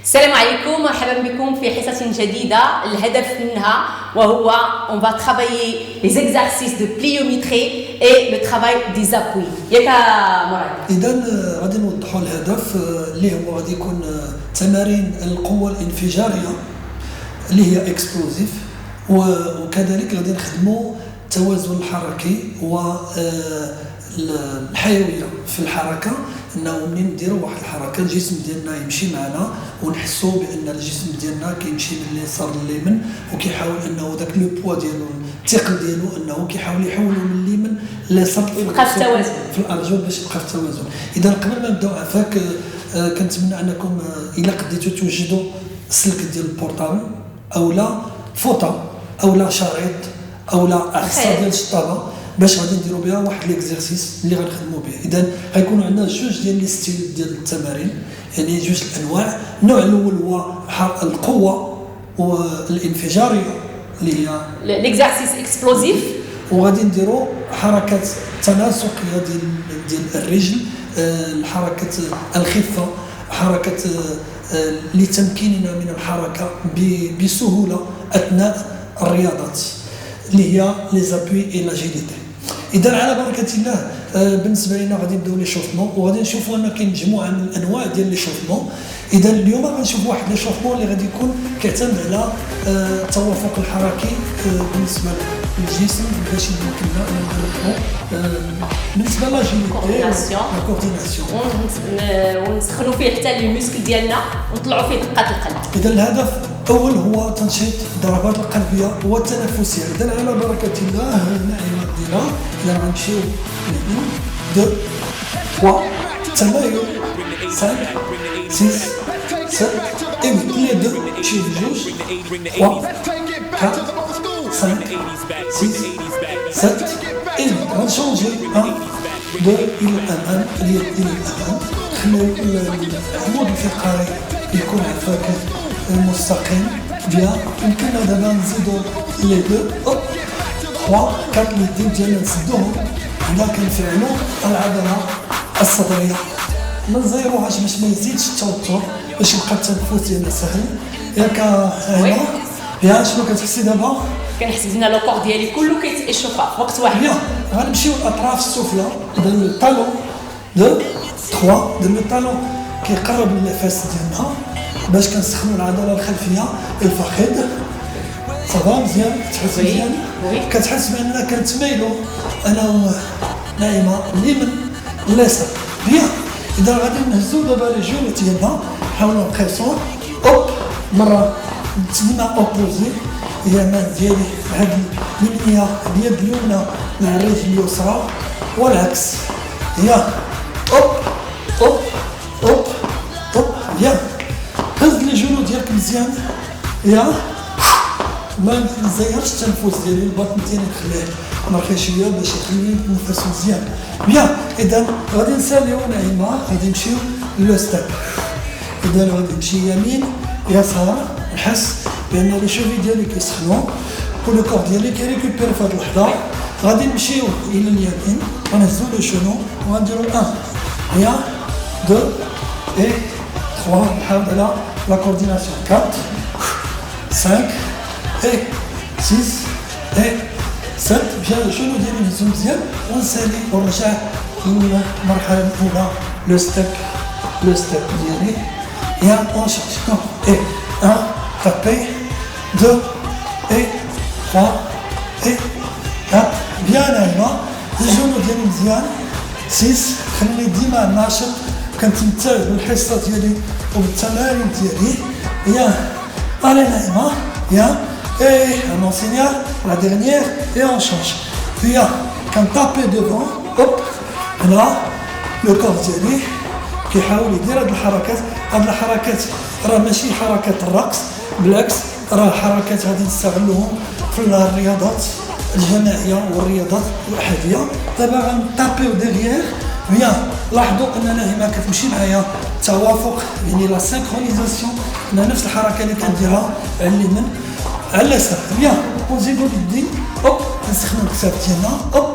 السلام عليكم، مرحبا بكم في حصة جديدة. الهدف منها وهو on va travailler les exercices de pliométrie et le travail des appuis. ياك مراد؟ إذا غادي نوضحوا الهدف اللي هو غادي يكون تمارين القوة الانفجارية اللي هي اكسبلوزيف، وكذلك غادي نخدموا التوازن الحركي والحيوية في الحركة، انه منين نديروا واحد الحركه الجسم ديالنا يمشي معنا ونحسوا بان الجسم ديالنا كيمشي من اليسار لليمين، وكيحاول انه داك لو بوا ديالو الثقل ديالو انه كيحاول يحولو من اليمين لليسار يبقى في التوازن في الارجل باش يبقى في التوازن. اذا قبل ما نبداو عفاك كنتمنى انكم الا قديتوا توجدوا السلك ديال البورطابل او لا فوطه او لا شريط او لا عصا ديال الشطابه باش غادي نديروا بها واحد ليكزارسيس اللي غنخدموا به. اذا غيكونوا عندنا جوج ديال لي ستيل ديال التمارين، يعني جوج الانواع. النوع الاول هو القوه والانفجاريه اللي هي ليكزارسيس اكسبلوزيف، وغادي نديروا حركات تناسقيه ديال الرجل، الحركه الخفه، حركه لتمكيننا من الحركه بسهوله اثناء الرياضات اللي هي لي زابوي اي لاجيليتي. اذا على بركه الله بالنسبه لنا غادي نبداو لي شوفمون، وغادي نشوفوا ان كاين مجموعه من الانواع ديال لي شوفمون. اذا اليوم غنشوفوا واحد لي شوفمون اللي غادي يكون كيعتمد على التوافق الحركي بالنسبه للجسم باش يمكننا ان نخدموا بالنسبه لاجيليتي الكورديناسيون ونسخنوا فيه حتى لي موسكل ديالنا ونطلعوا فيه دقات القلب. اذا الهدف الاول هو تنشيط الضربات القلبيه والتنفسيه. اذا على بركه الله الناعمه ديالنا اذا غنمشيو 1 2 3 تمايل 5 6 7 et 8 les deux chez les juges 3 4 5 6 7 et 8 غنشونجي 1 2 الى الامام اليد الى الامام، خليو العمود الفقري يكون عفاك مستقيم بيان. يمكننا دابا نزيدو لي دو 3 4 اليدين ديالنا نسدوهم حنا كنفعلو العضله الصدريه، ما نزيروهاش باش ما يزيدش التوتر، باش يبقى التنفس ديالنا سهل. ياك هنا بيان شنو كتحسي دابا؟ كنحس بان لو كور ديالي كله كيتشوفا في وقت واحد. بيان غنمشيو الاطراف السفلى. اذا الطالون 2 3 ديال الطالون كيقرب النفس ديالنا باش كنسخنوا العضله الخلفيه الفخذ. صافا مزيان؟ كتحس مزيان؟ كتحس باننا كنتمايلوا انا نايمه اليمين اليسار. بيان اذا غادي نهزوا دابا لي جونو ديالنا، نحاولوا نقيسوا اوب مره تما اوبوزي، هي مان ديالي هاد اليمنيه اليد اليمنى مع الرجل اليسرى والعكس. هي اوب اوب اوب اوب. بيان هز لي جونو ديالك مزيان، يا ما نزيرش التنفس ديالي، البطن ديالي نخليه مرخي شويه باش يخلي النفس مزيان. بيان اذا غادي نساليو نايمه، غادي نمشيو لو ستيب. اذا غادي نمشي يمين يسار، نحس بان لي شوفي ديالي كيسخنوا ولو كور ديالي كيريكوبيري في هاد اللحظه. غادي نمشيو الى اليمين ونهزو لو شونو وغنديرو 1 هي 2 et 3 نحاول على لا كورديناسيون 4 5 et 6 et 7 بجا الجونو ديالي نهزو مزيان ونسالي ونرجع للمرحله الاولى لو ستيب ديالي. يا اون شونج et 1 tapé 2 et 3 et 4 بيان نايمه الجونو ديالي مزيان 6 خليني ديما ناشط كنتمتع بالحصه ديالي وبالتمارين ديالي. يا allez نايمه يا et un bon signal la dernière et on change. Puis quand taper devant hop هنا لو كور ديالي كيحاول يدير هاد الحركات راه ماشي حركات الرقص، بالعكس راه حركات غادي نستغلوهم في الرياضات الجماعيه والرياضات الاحاديه. دابا غنطابيو ديغيير. بيان لاحظوا اننا هنا كتمشي معايا توافق، يعني لا سينكرونيزاسيون، نفس الحركه اللي كنديرها على اليمين على اليسار. بيان ونزيدو اليدين اوب نسخنو الكتاف ديالنا اوب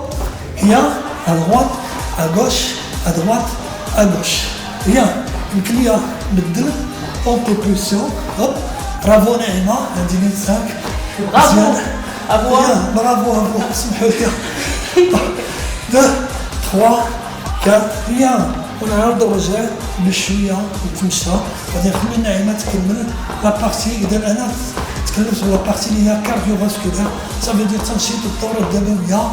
هي à droite à gauche à droite à gauche. بيان يمكن ليا نبدل اون بروبولسيون هوب برافو نعيمه عندي 25 برافو. مزيان برافو. برافو سمحوا لي 2 3 4 بيان ونعاود نرجع بشويه نتمشى غادي نخلي نعيمه تكمل لا بارتي. اذا انا تكلمت على البارتي اللي هي كارديوفاسكولار صافي دير تنشيط الدوره الدمويه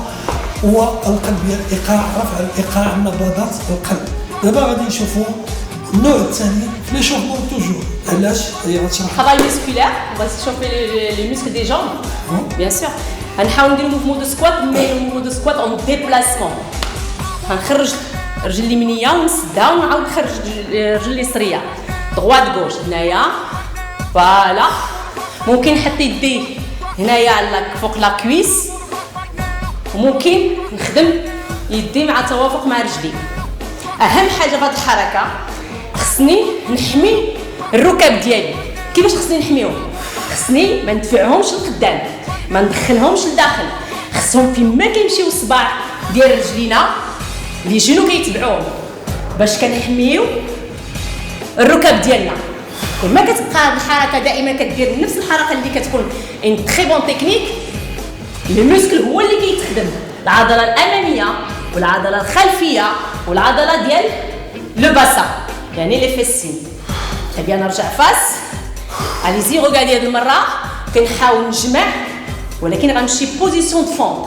والقلبيه، الايقاع رفع الايقاع نبضات القلب. دابا غادي نشوفوا النوع الثاني في لي شوفمون توجور. علاش هي غتشرح Travail musculaire, on va chauffer les muscles des jambes, bien sûr. غنحاول ندير موفمون دو سكوات مي موفمون دو سكوات اون ديبلاسمون. غنخرج الرجل اليمنيه ونسدها ونعاود نخرج الرجل اليسريه دغوات غوش هنايا. فوالا ممكن نحط يدي هنايا على فوق لا كويس وممكن نخدم يدي مع توافق مع رجلي. اهم حاجه في هذه الحركه خصني نحمي الركب ديالي. كيفاش خصني نحميهم؟ خصني ما ندفعهمش لقدام ما ندخلهمش لداخل، خصهم فيما كيمشيو الصباع ديال رجلينا لي جنو كيتبعوهم باش كنحميو الركب ديالنا. كلما كتبقى هذه الحركه دائما كدير نفس الحركه اللي كتكون ان تري بون تكنيك، لو موسكل هو اللي كيتخدم العضله الاماميه والعضله الخلفيه والعضله ديال لو باسا يعني لي فيسين. تبي نرجع فاس اليزي ريغاردي هذه المره كنحاول نجمع ولكن غنمشي بوزيسيون دو فونت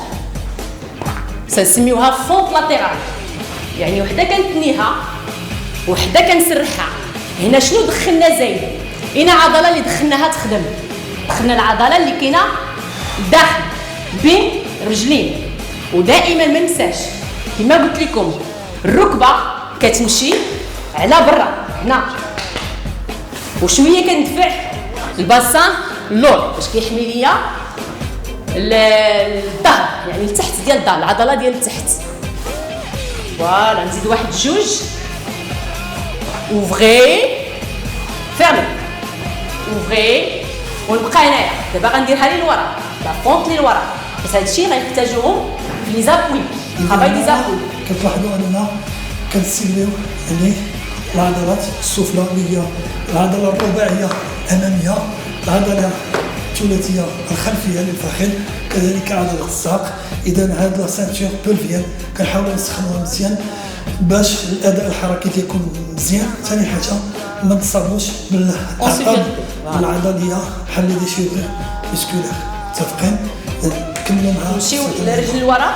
سنسميوها فونت لاتيرال، يعني وحده كنتنيها وحده كنسرحها. هنا شنو دخلنا زايد؟ هنا عضله اللي دخلناها تخدم، دخلنا العضله اللي كاينه داخل بين رجلين. ودائما ما ننساش كما قلت لكم الركبه كتمشي على برا هنا وشويه كندفع الباسان اللور باش كيحمي ليا الظهر يعني لتحت ديال الظهر العضله ديال التحت. فوالا نزيد واحد جوج اوفغي فيرمي اوفغي ونبقى هنايا. دابا غنديرها لي لورا لا فونت لي لورا بس هادشي غنحتاجوهم في لي زابوي طرافاي دي زابوي. كتلاحظوا اننا كنستغلوا يعني العضلات السفلى اللي هي العضله الرباعيه الاماميه، العضله الثلاثيه الخلفيه للفخذ، كذلك عضله الساق. اذا هاد لا سانتور بولفيان كنحاولوا نسخنوها مزيان باش الاداء الحركي يكون مزيان. ثاني حاجه ما نتصابوش بالاعصاب العضليه بحال لي ديشيغور مسكولار. متفقين؟ نكملوا مع نمشيو للرجل الورا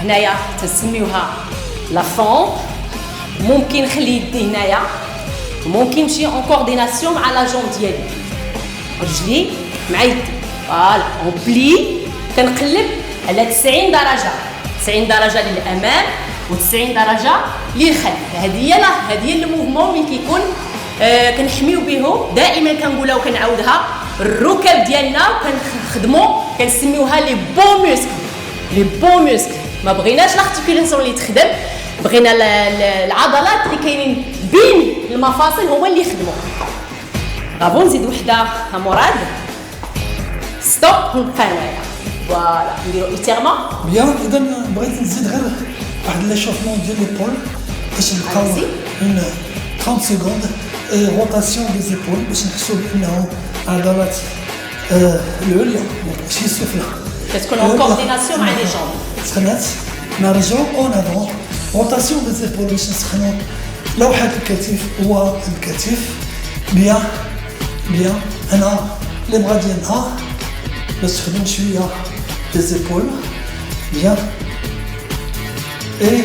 هنايا تسميوها لا فونت. ممكن نخلي يدي هنايا ممكن نمشي اون كورديناسيون مع لا جون ديالي رجلي مع يدي. فوالا اون بلي كنقلب على 90 درجه، 90 درجه للامام و90 درجه للخلف. هذه هي الموفمون اللي كيكون كنحميو بهم. دائما كنقولها وكنعاودها الركب ديالنا وكنخدموا كنسميوها لي بون موسكل. لي بون موسكل ما بغيناش لارتيكولاسيون اللي تخدم، بغينا العضلات اللي كاينين بين المفاصل هما اللي يخدموا. غابون نزيد وحده مراد ستوب ونبقى هنايا. فوالا نديرو ايتيرمون بيان. اذا بغيت نزيد غير واحد ليشوفمون ديال ليبول باش نبقاو من 30 سكوند. روتاسيون دي زيبول باش نحسوا بانه عضلات العليا ماشي السفلى كتكون اون كورديناسيون مع لي جون. سخنات نرجعو اون افون. روتاسيون دي زيبول باش نسخنوا لوحه الكتف والكتف. بيان بيان. انا لي بغا ديالنا باش تخدم شويه دي زيبول. بيان اي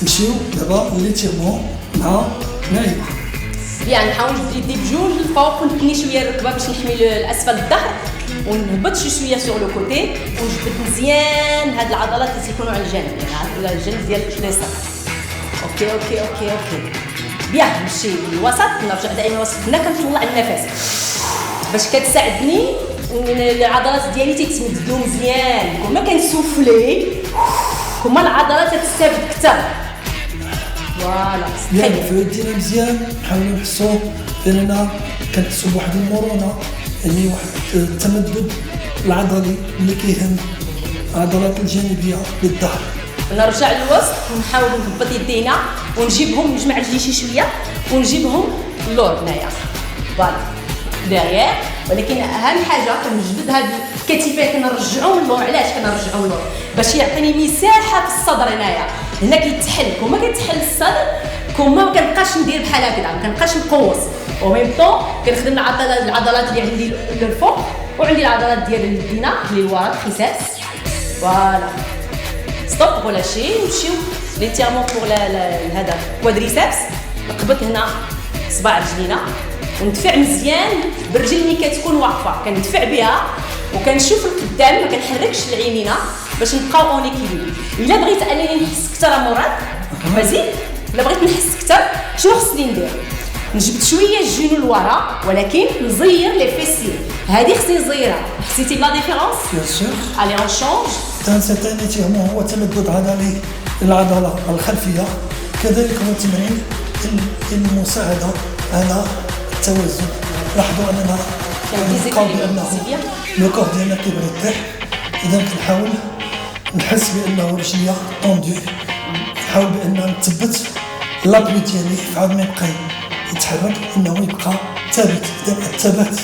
نمشيو دابا ليتيرمون مع نعيمه. بيان نحاول نجبد يدي بجوج للفوق ونتني شويه الركبه باش نحمي الاسفل الظهر ونهبط شويه سور لو كوتي ونجبد مزيان هاد العضلات اللي تيكونوا على الجانب يعني على الجانب ديال اليسار. اوكي اوكي اوكي اوكي. بيان نمشي للوسط نرجع دائما الوسط. هنا كنطلع النفس باش كتساعدني العضلات ديالي تيتمددوا مزيان. كل ما كنسوفلي كل ما العضلات تستافد اكثر. فوالا بيان في يدينا مزيان. نحاولوا نحسوا باننا كنحسوا بواحد المرونه يعني واحد التمدد العضلي اللي كيهم العضلات الجانبيه للظهر. نرجع للوسط ونحاول نهبط يدينا ونجيبهم نجمع رجلي شي شويه ونجيبهم اللور هنايا. فوالا ديغيير. ولكن اهم حاجه كنجبد هاد الكتفين كنرجعوهم للور. علاش كنرجعوهم للور؟ باش يعطيني مساحه في الصدر. هنا كيتحل كوما كيتحل الصدر كوما ما كنبقاش ندير بحال هكذا، ما كنبقاش نقوس. و ميم طون كنخدم العضلات اللي عندي للفوق وعندي العضلات ديال اليدينا اللي الوراء تريسبس. فوالا ستوب ولاشي نمشيو ليتيرمون بور هذا كوادريسبس. نقبض هنا صباع رجلينا وندفع مزيان بالرجل اللي كتكون واقفه، كندفع بها وكنشوف القدام، ما كنحركش العينينا باش نبقاو اون ايكيليبر. الا بغيت انني نحس اكثر مراد مزيد، الا بغيت نحس اكثر شنو خصني ندير؟ نجبد شويه الجنو لورا ولكن نزير لي فيسي. هذه خصني نزيرها. حسيتي بلا ديفيرونس؟ بيان سور. الي اون شونج. سيتان ايتيرمون هو تمدد عضلي للعضله الخلفيه، كذلك هو تمرين المساعده على التوازن. لاحظوا اننا كنلقاو بانه لو كور ديالنا كيبغي يطيح، اذا كنحاول نحس بانه رجليا طوندو، نحاول بان نثبت لابوي ديالي عاد ما يبقى يتحرك، انه يبقى ثابت. اذا الثبات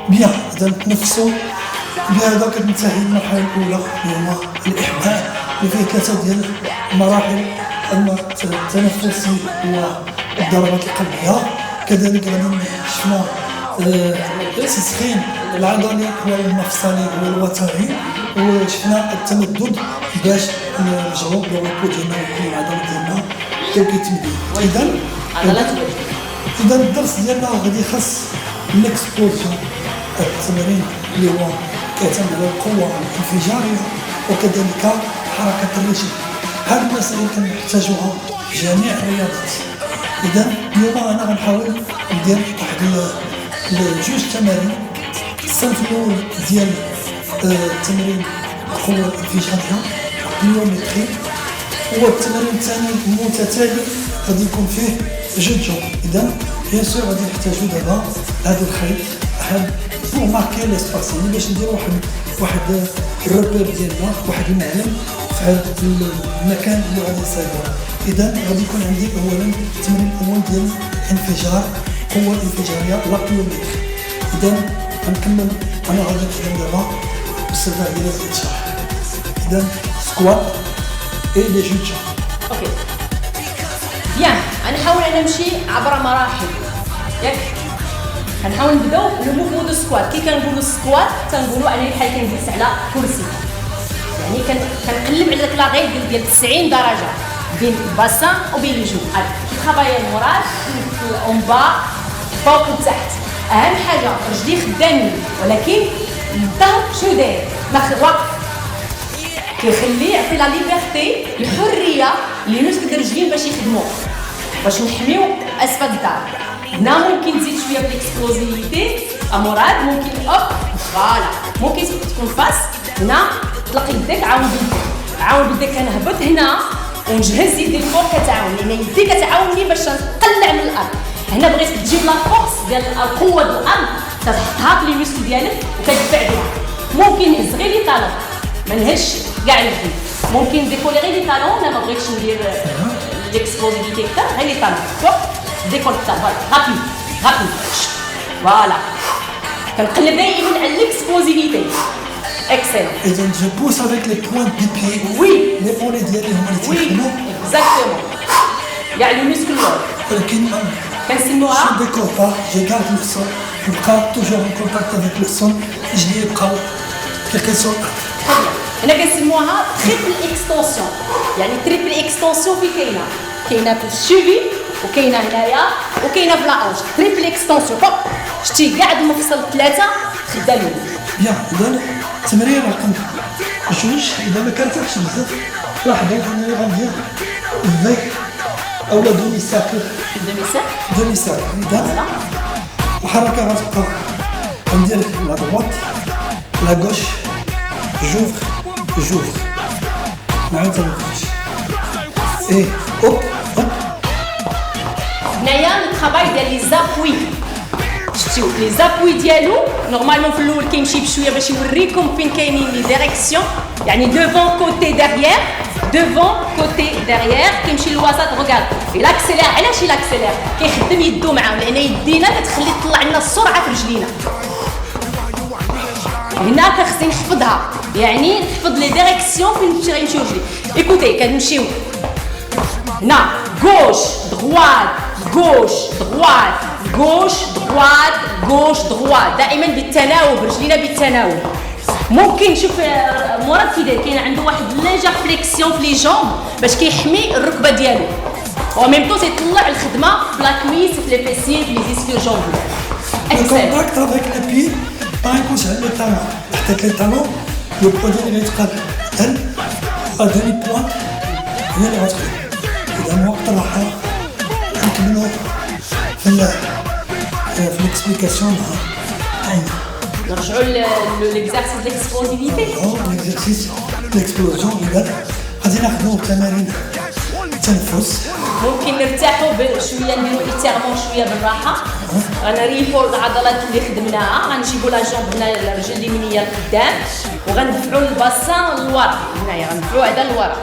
بيان، اذا نتنفسوا بهذا كتنتهي المرحله الاولى اللي هو الاحماء، اللي فيه 3 ديال المراحل: التنفسي والضربات القلبيه. كذلك غادي شفنا تسخين العضلي والمفصلي والوتري، وشفنا التمدد باش نرجعوا للركود ديالنا ويكون العضلات ديالنا كيتمدد. اذا الدرس ديالنا غادي يخص الاكسبوزيون، التمرين اللي هو كيعتمد على القوه الانفجاريه وكذلك حركه الرجل. هذه المسائل كنحتاجوها في جميع الرياضات. اذا اليوم انا غنحاول ندير واحد جوج تمارين. الصنف الاول ديال تمرين القوه الانفجاريه بيومتري، والتمرين الثاني المتتالي غادي يكون فيه جوج. اذا بيان سور غادي نحتاجو دابا هذا الخيط بور ماركي ليسباس، يعني باش ندير واحد الروبير ديالنا، واحد المعلم في هذا المكان اللي غادي نصايبو. اذا غادي يكون عندي اولا التمرين الاول ديال الانفجار، القوه الانفجاريه لا بيومتري. اذا غنكمل انا غادي نخدم دابا بالصفه ديال الانشراح. اذا سكوات اي لي جوج. اوكي بيان. غنحاول انا نمشي عبر مراحل ياك. غنحاول نبداو لو موفمون دو سكوات. كي كنقولوا سكوات تنقولوا انني بحال كنجلس على كرسي، يعني كنقلب على داك لاغيل ديال 90 درجه بين الباسان وبين الجو. كيترافاي المورال اون با فوق وتحت. اهم حاجه رجلي خدامين، ولكن الظهر شنو داير؟ واقف، كيخلي يعطي لا ليبرتي، الحريه للمسك ديال الرجلين باش يخدموا، باش نحميو اسفل الدار. هنا ممكن تزيد شويه بالاكسبلوزيفيتي امورات، ممكن اوب فوالا، ممكن تكون فاس. هنا طلق يديك، عاون بيديك كنهبط هنا ونجهز يدي الفوق كتعاون، لان يدي كتعاوني باش نقلع من الارض. هنا بغيت تجيب لا فورس ديال القوه ديال الارض، تحطها في لي ميسكل ديالك وكتدفع بها. ممكن نهز غير لي طالون، ما نهزش كاع الجسم. ممكن ديكولي غير لي طالون، انا ما بغيتش ندير ليكسبوزيفيتي اكثر، غير لي طالون فوق ديكول حتى رابيد فوالا. كنقلب دائما على الاكسبوزيفيتي. اكسلون. اذا جو بوس افيك لي بوين دي بي. وي لي بولي ديالي هما اللي تيخدموا اكزاكتومون كاع لي ميسكل لور. ولكن كنسموها جو ديكول با، جو غارد لو سول، نبقى توجور ان كونتاكت افيك لو سول، رجلي يبقاو كيكي سول. هنا كنسموها تريبل اكستونسيون. يعني تريبل اكستونسيون في كاينه في الشوفي وكاينه هنايا وكاينه في لاونج. تريبل اكستونسيون فوق شتي كاع المفصل 3 خدامين. بيان. اذا التمرين رقم جوج، اذا ما كنرتاحش بزاف لاحظوا انني غندير في اولا دومي ساكل. دومي ساكل. اذا الحركه غتبقى غندير لا دوات لا غوش، جوفر نعاود نخرج ايه اوب. هنايا الطرافاي ديال لي زابوي. شفتوا لي زابوي ديالو نورمالمون في الاول كيمشي بشويه باش يوريكم فين كاينين لي ديريكسيون، يعني دوفون كوتي ديريير. devant, côté, derrière كيمشي للوسط ريغارد الاكسيلير علاش الاكسيلير كيخدم يدو معاهم لان يدينا كتخلي تطلع لنا السرعه في رجلينا هنا كنخصني نحفظها يعني نحفظ لي ديريكسيون فين غنمشيو رجلي ايكوتي كنمشيو هنا غوش دغوات غوش دغوات غوش دغوات غوش دغوات دائما بالتناوب رجلينا بالتناوب ممكن نشوف مراد كيدير كاين عنده واحد ليجر فليكسيون في لي جامب باش كيحمي الركبه ديالو و ميم طون تيطلع الخدمه في لا كويس في لي فيسيي في لي زيسفير جامب الكونتاكت افيك لي بي ما يكونش على لي طالون تحت لي طالون لو بوا ديالي غيتقابل هذا لي بوان هي اللي غتخدم اذا وقت الراحه نكملوا في الاكسبليكاسيون نرجعوا للإكزارسيس ليكسبلوزيفيتي ليكزارسيس ليكسبلوزيون غادي ناخذوا تمارين التنفس ممكن نرتاحوا شويه نديروا ايتيرمون شويه بالراحه غنريفوا العضلات اللي خدمناها غنجيبوا لا جامب هنا الرجل اليمينيه لقدام وغندفعوا الباسان للورا هنايا غندفعوا هذا للورا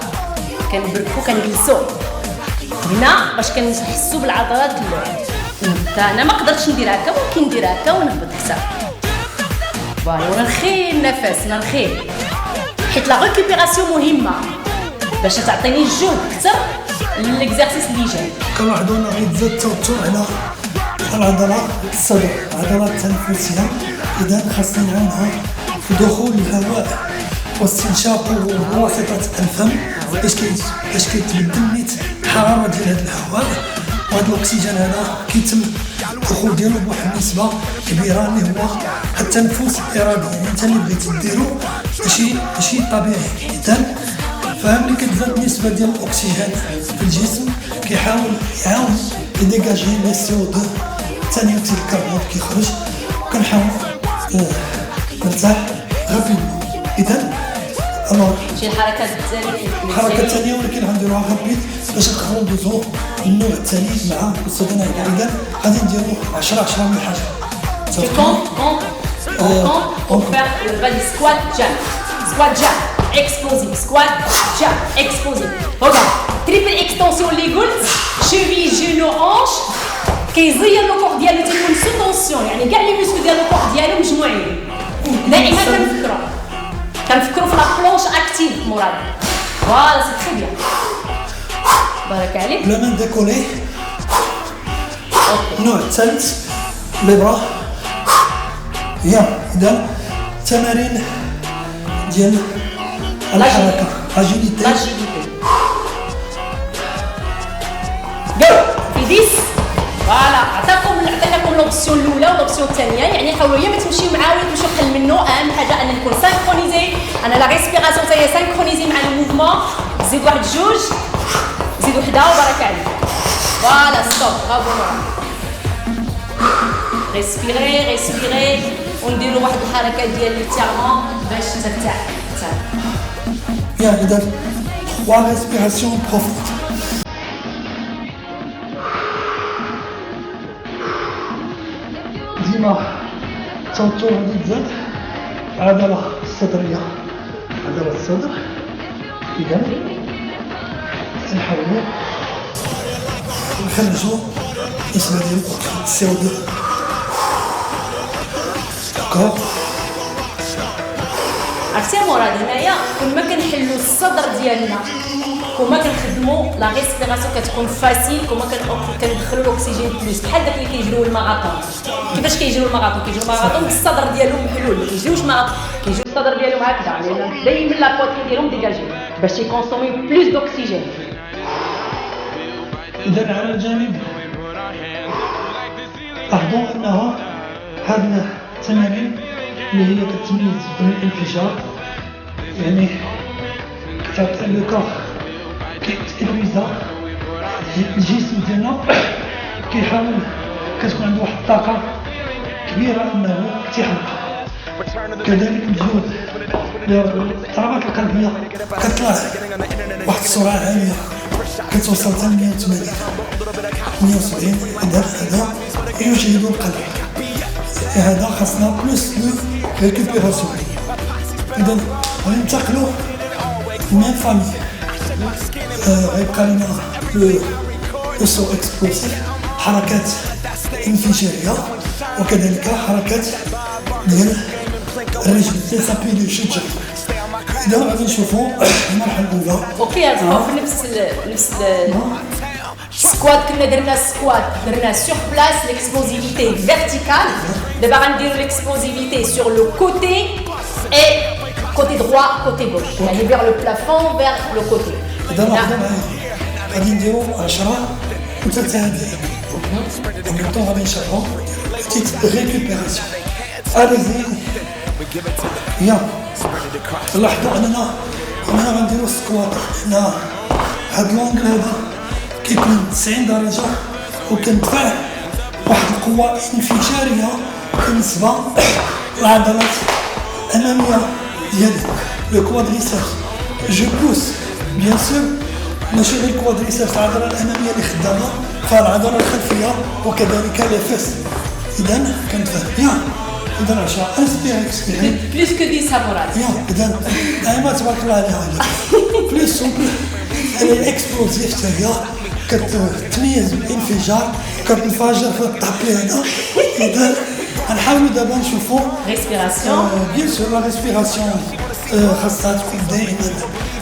كنبركوا كنجلسوا هنا باش كنحسوا بالعضلات انا ما قدرتش ندير هكا ممكن ندير هكا ونهبط حتى فوالا ونرخي النفس نرخي حيت لا ريكوبيراسيون مهمه باش تعطيني الجهد اكثر للاكزارسيس اللي جاي كنلاحظوا ان غيتزاد التوتر على العضله الصدر العضلات التنفسيه اذا خاصنا نعاونها في دخول الهواء واستنشاقه بواسطه الفم باش كيتبدل نيت الحراره ديال هذا الهواء وهذا الاكسجين هذا كيتم الدخول ديالو بواحد النسبه كبيره اللي هو التنفس الارادي يعني انت اللي بغيتي ديرو ماشي طبيعي اذا فملي كتزاد النسبه ديال الاكسجين في الجسم كيحاول يعاون يديجاجي لي سي او 2 ثاني اكسيد الكربون كيخرج وكنحاول نرتاح غابيدمون اذا شي الحركات الثانيه الحركه الثانيه ولكن غنديروها غابيد باش نقدروا ندوزو النوع الثاني مع الاستاذ انا اذا غادي نديرو 10 من الحاجه Tu comptes, on fait le body squat jump, explosif, squat jump, explosif. Regarde, triple extension les قلت cheville, genou, hanche كيزير لو كور ديالو تيكون سو طونسيون يعني كاع لي موسكل ديال لو كور ديالو مجموعين دائما كنفكروا في لا بلونش اكتيف مراد فوالا سي تري بيان بارك عليك بلا ما نديكولي النوع الثالث لي برا اذا تمارين ديال الحركه اجيليتي جو في 10 فوالا عطيناكم لوبسيون الاولى والاوبسيون الثانيه يعني حاولوا يا ما تمشيو معاه ولا تمشيو قل منه اهم حاجه ان نكون سانكرونيزي انا لا ريسبيراسيون تاعي سانكرونيزي مع الموفمون زيد واحد جوج زيد وحده وبارك عليك فوالا ستوب برافو ريسبيري ونديروا واحد الحركه ديال ليتيرمون باش ترتاح يا اذا 3 ريسبيراسيون بروفوند ديما التوتر غادي تزاد العضله الصدريه عضله الصدر اذا نحاولوا نخرجوا نسبه ديال السي او 2 داكور عرفتي مراد هنايا كل ما كنحلوا الصدر ديالنا كل ما كنخدموا لا ريسبيراسيون كتكون فاسيل كل ما كندخلوا الاكسجين بلوس بحال داك اللي كيجريو الماراطون كيفاش كيجريو الماراطون الصدر ديالهم محلول ما كيجيوش كيجيو الصدر ديالهم هكذا لان دايما لا بوترين ديالهم ديجاجي باش يكونسومي بلوس دوكسيجين اذا على الجانب لاحظوا انها هذه التمارين اللي هي كتميز بين الانفجار يعني كتعطي لو كور كيتيرويزا الجسم ديالنا كيحاول كتكون عنده واحد الطاقه كبيره انه تيحرق كذلك الجهد الضربات القلبيه كتطلع واحد السرعه عاليه كتوصل حتى 180 170 هذا يجهد القلب هذا خاصنا بلوس لو ريكوبيراسيون اذا غننتقلوا من فامي غيبقى لنا لو سو اكسبلوسيف، حركات انفجاريه، وكذلك حركات ديال الرجل تسابي دو شوتشر. اذا غادي نشوفوا المرحله الاولى. اوكي غتبقاو في نفس سكوات كنا درنا سكوات درنا سور بلاس l'explosivité verticale. دابا غنديرو l'explosivité sur le côté et côté droit côté gauche, يعني vers le plafond vers le côté. دابا غادي نديرو 10 متتاليين. ومن غادي نشرحو بتيت ريكوبيراسيون. اليزي يا لاحظوا اننا غنديرو سكوات. هنا هاد لونغل هذا كيكون 90 درجه وكندفع واحد القوه انفجاريه بالنسبه للعضلات الاماميه ديالي لو كوادريسيبس. جو بوس بيان سور ماشي غير الكوادريسيبس، العضله الاماميه اللي خدامه فالعضله الخلفيه وكذلك لي فيس. اذا كندفع يا اذا 10 انسبيري بليس كو دي ساموراي. يا اذا دائما تبارك الله عليها بليس سومبل اللي اكسبلوزيف حتى هي كتميز بالانفجار كتنفجر في الطابي هذا. اذا غنحاولوا دابا نشوفوا ريسبيراسيون. بيان سور لا ريسبيراسيون خاصها تكون دائما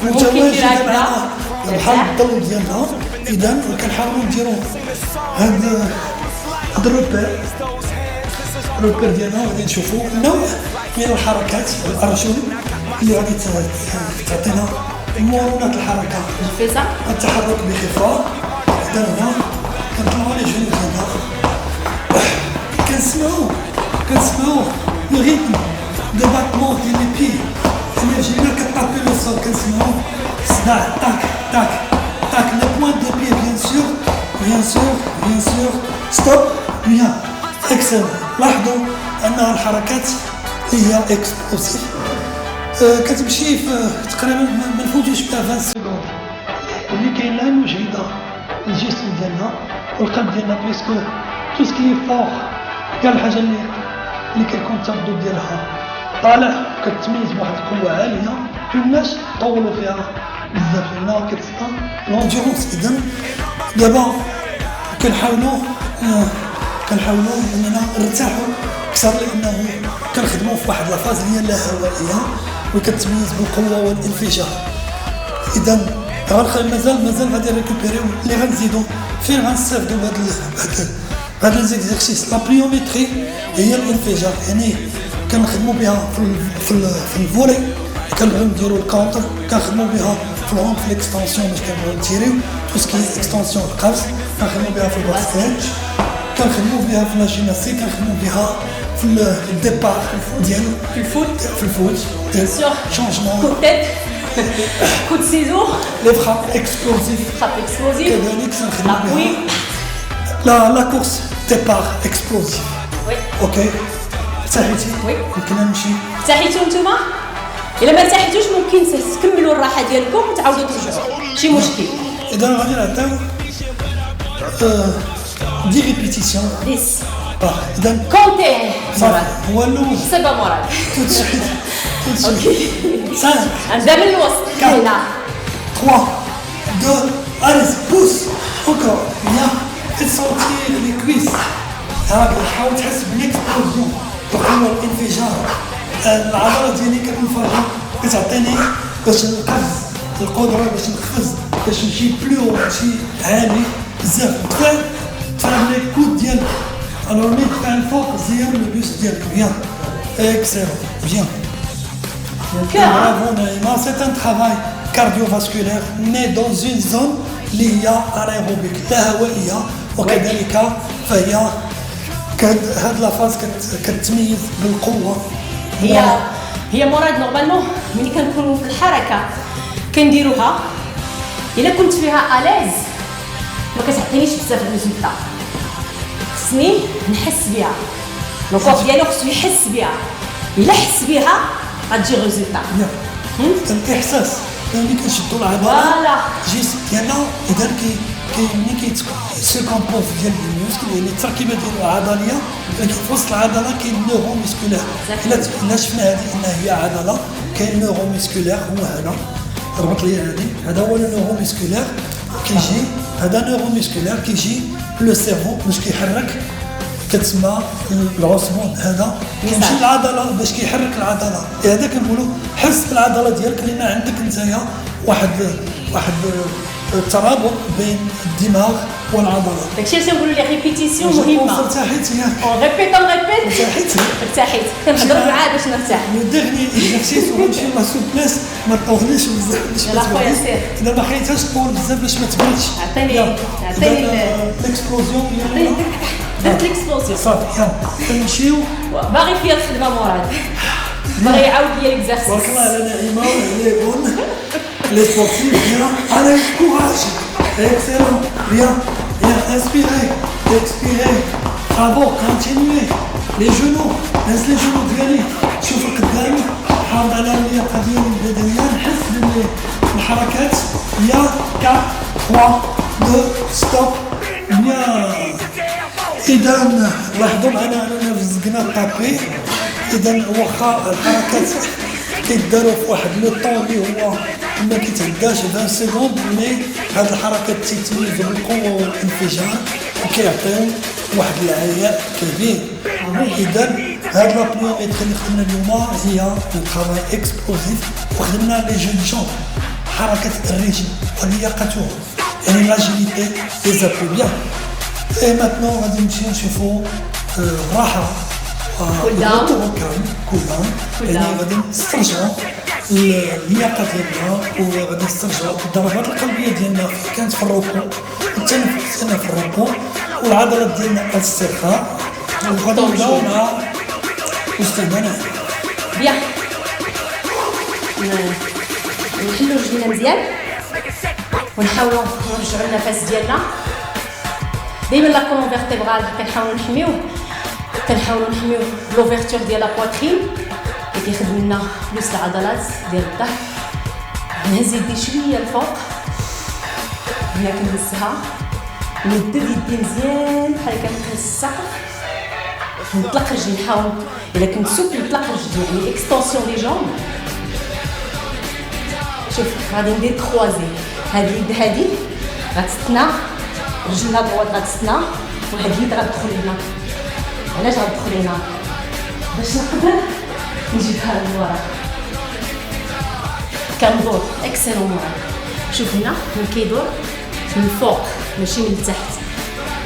ممكن متواجده هكذا معنا بحال الضوء ديالنا. اذا كنحاولوا نديروا هاد الروبير ديالنا. غادي نشوفوا نوع من الحركات الارجل اللي غادي تعطينا مرونة الحركة. التحرك بخفة. إذا هنا كنطلعوا لي جوج هنا كنسمعوا لو ريتم دو باتمون ديال لي بي. انا جينا كطابي لو سول كنسمعوا صداع تاك تاك تاك لو بوين دو بي. بيان سور ستوب بيان اكسل. لاحظوا ان الحركات هي اكسبلوسيف كتمشي في تقريبا ما نفوتوش بتاع 20 سكوند. اللي كاين لها مجهده الجسم ديالنا والقلب ديالنا بيسكو تو سكي فوق كاع الحاجه اللي كيكون التردد ديالها طالع كتميز بواحد القوه عاليه مكناش نطولوا فيها بزاف لان كتبقى لونديرونس. اذا دابا كنحاولوا اننا نرتاحوا اكثر لانه كنخدموا في واحد لافاز اللي هي اللاهوائيه وكتميز بالقوه والانفجار. اذا مازال غادي نريكوبيريو اللي غنزيدو فين غنستافدو بهاد ليزيكزيرسيس. لا بليوميتري هي الانفجار، يعني كنخدموا بها في الفولي كنبغيو نديرو الكونتر، كنخدموا بها في العمق في الاكستنسيون باش كنبغيو نتيريو تو سكي اكستنسيون القفص، كنخدموا بها في الباسكيت، كنخدموا بها في لاجيمناستيك، كنخدموا بها في الديبار ديال في الفوت شونجمون coup de ciseaux, les frappes explosives, كذلك كنخدموا بها لا كورس ديبار اكسبلوزيف. وي اوكي ارتحيتي؟ وي يمكن نمشي. ارتحيتوا نتوما؟ الا ما ارتحيتوش ممكن تكملوا الراحه ديالكم وتعاودوا ترجعوا، ماشي مشكل. اذا غادي نعطيو 10 ريبيتيسيون 10. اذا كونتي صافي هو الاول حسبها مراد. tout de suite 5 نبدا من الوسط هنا 3 2 allez pousse encore bien et sentir les cuisses. حاول تحس بالاكسبلوزيون القوه الانفجار. العضله ديالي كتنفجر كتعطيني باش نقفز القدره باش نقفز باش نمشي بلو ماشي عالي بزاف. تفهم لي كود ديالك alors ملي تفهم الفوق زير لو بوس ديالك بيان اكسلون بيان. Bravo Naïma, c'est un travail cardiovasculaire mais dans une zone اللي هي anaérobique لا هوائيه وكذلك فهي هاد لافاز كتميز بالقوه. هي مراد نورمالمون ملي كنكونوا في الحركه كنديروها الا كنت فيها اليز ما كتعطينيش بزاف الريزولتا، خصني نحس بها الكور ديالي خصو يحس بها، الا حس بها غتجي الريزولتا. الاحساس ملي كنشدوا العضله الجسم ديالنا اذا ملي سو كومبوز ديال الميوسكل يعني التركيبه ديال العضليه ولكن في وسط العضله كاين نورون مسكولير. الا شفنا هذه انها هي عضله كاين نورون مسكولير هو هنا ربط لي هذه، هذا هو النورو ميسكولير كيجي، هذا نورو ميسكولير كيجي لو سيرفو باش كيحرك، كتسمى العصبون هذا كيمشي للعضله باش كيحرك العضله. هذا كنقولوا حس بالعضله ديالك، لان عندك نتايا واحد الترابط بين الدماغ والعضله. داكشي اللي تنقولوا لي ريبيتيسيون مهمه. ارتحيت ياك؟ اون ريبيت ارتحيت كنهضر معاه باش نرتاح. لو ديرني اكزرسيس ونمشي لا سوبليس ما طولنيش بزاف باش ما تبردش. اذا ما خليتهاش طول بزاف باش ما تبردش. عطيني ليكسبلوزيون درت ليكسبلوزيون صافي. يلا نمشيو. باغي فيا الخدمه مراد، باغي يعاود لي ليكزارسيس. بارك الله على نعيمه وعلى بون لي سبورتيف. بيان على كوراج. اكسلون. بيان انسبيري اكسبيري. برافو كونتينيي. لي جونو ناس لي جونو ديالي شوف قدامي، حافظ على اللياقه ديالي البدنيه، نحس بالحركات. بيان 4 3 2 ستوب. بيان. إذا لاحظوا معنا أننا في زقنا الطابي. إذا واخا الحركات كيداروا في واحد لو طون اللي هو ما كيتعداش 20 سكوند، مي هاد الحركات تيتميزوا بالقوة والانفجار وكيعطيو واحد العياء كبير. إذا هاد لابليومتري اللي خدمنا اليوم هي من طرافاي اكسبلوزيف، وخدمنا لي جون جون حركة الرجل ولياقته، يعني لاجيليتي لي زابي. بيان. Et maintenant, غادي نمشيو نشوفوا الراحة كول داون. يعني غادي نسترجعوا اللياقة ديالنا، وغادي نسترجعوا الضربات القلبية ديالنا كانت في الركوع، التنفس ديالنا في الركوع، والعضلات ديالنا الاسترخاء. وغادي نبداو مع أستاذنا نعيم. بيان نحلو رجلينا مزيان ونحاولوا نرجعوا النفس ديالنا. دائما لا كولون فيرتيبرال كنحاولوا نحميوه لوفيرتور ديال لا بواترين اللي كيخدم لنا بلوس العضلات ديال الظهر. نهز يدي شويه الفوق، هنا كنهزها، نمدد يدي مزيان بحال كنهز السقف، نطلق رجلي، نحاول الا كنت سوق نطلق رجلي، يعني اكستونسيون لي جامب. شوف غادي ندير كروازي، هاد اليد هادي غتستنا، رجلنا دروات غتستنا، وهاد اليد غتدخل هنا. علاش غتدخل هنا؟ باش نقدر نجيبها للورا. كندور اكسلون مراد. شوف هنا من كيدور من الفوق ماشي من التحت.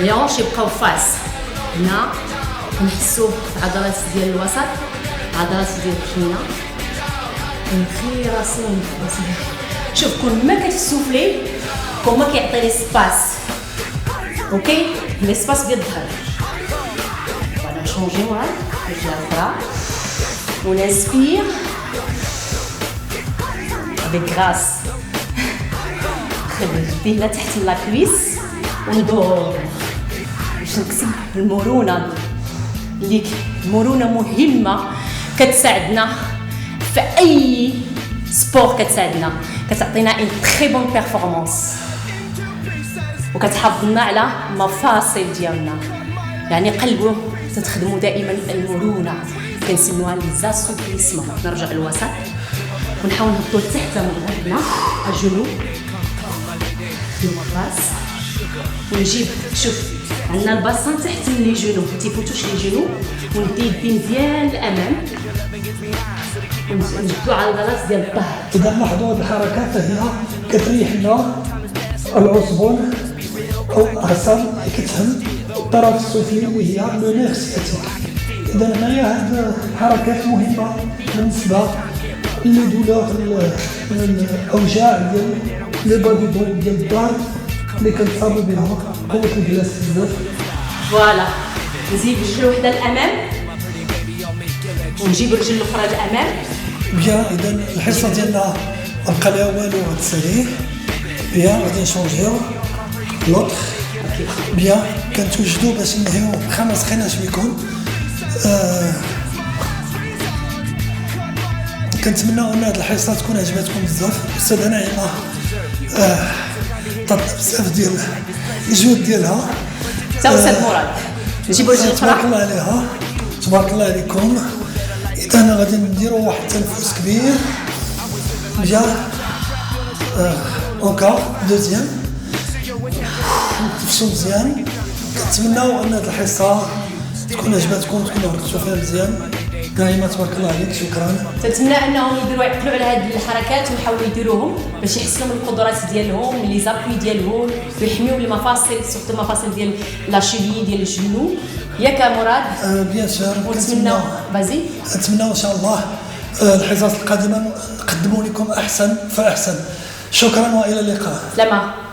لي هونش يبقاو فاس. هنا كنحسو عضلات ديال الوسط، عضلات ديال الكلينه. نخي راسي ونفرس. شوف كل ما كتسوفلي كل ما كيعطي لي سباس. اوكي ليسباس ديال الظهر. فوالا شونجي مراد الجهه الاخرى ونسبير افيك غراس. خرج يدينا تحت لا كويس وندور باش نكسب المرونه. اللي المرونه مهمه، كتساعدنا في اي سبور، كتساعدنا كتعطينا ان تري بون بيرفورمانس، وكتحافظ لنا على مفاصل ديالنا. يعني قلبوا تتخدموا دائما المرونه، كنسموها لي زاسوبليسمون. نرجع للوسط ونحاول نهبطوا لتحت من هنا الجنوب الراس، ونجيب شوف عندنا الباسان تحت من لي جنوب، تيفوتوش لي جنوب، وندي يدي مزيان للامام ونجبدوا على العضلات ديال الظهر. اذا لاحظوا هذه الحركات هي كتريح لنا العصبون او اعصاب اللي كتهم الطرف السفلي وهي لو نير سياتيك. اذا هنايا هاد الحركات مهمه بالنسبه لي دولور، الاوجاع ديال لي بادي بول ديال الظهر اللي كنصابوا بها قوه الجلاس بزاف. فوالا نزيد رجل وحده للامام ونجيب الرجل الاخرى للامام. بيان. اذا الحصه ديالنا مبقى لها والو غتساليه. بيان غادي نشونجيو لوطخ. بيان كنتوجدوا باش ننهيو 5 دقائق بكم. كنتمنى ان هذه الحصه تكون عجبتكم بزاف. استاذه نعيمه طلب بزاف ديال الجهد ديالها. تا استاذ مراد نجيبوا الرجل الاخرى. تبارك الله عليها، تبارك الله عليكم. اذا غادي نديروا واحد التنفس كبير. بيان اونكور دوزيام تنفسوا مزيان. كنتمناو ان هذه الحصه تكون عجبتكم، تكونوا ركزتوا فيها مزيان. نعيمه تبارك الله عليك، شكرا. تنتمنى انهم يعقلوا على هذه الحركات ويحاولوا يديروهم باش يحسنوا من القدرات ديالهم، من لي زابوي ديالهم، ويحميوا المفاصل، سورتو المفاصل ديال لا شيفي ديال الجنو. ياك مراد؟ بيان سور. ونتمناو بازي نتمناو ان شاء الله الحصص القادمه نقدموا لكم احسن فاحسن. شكرا والى اللقاء. سلامه.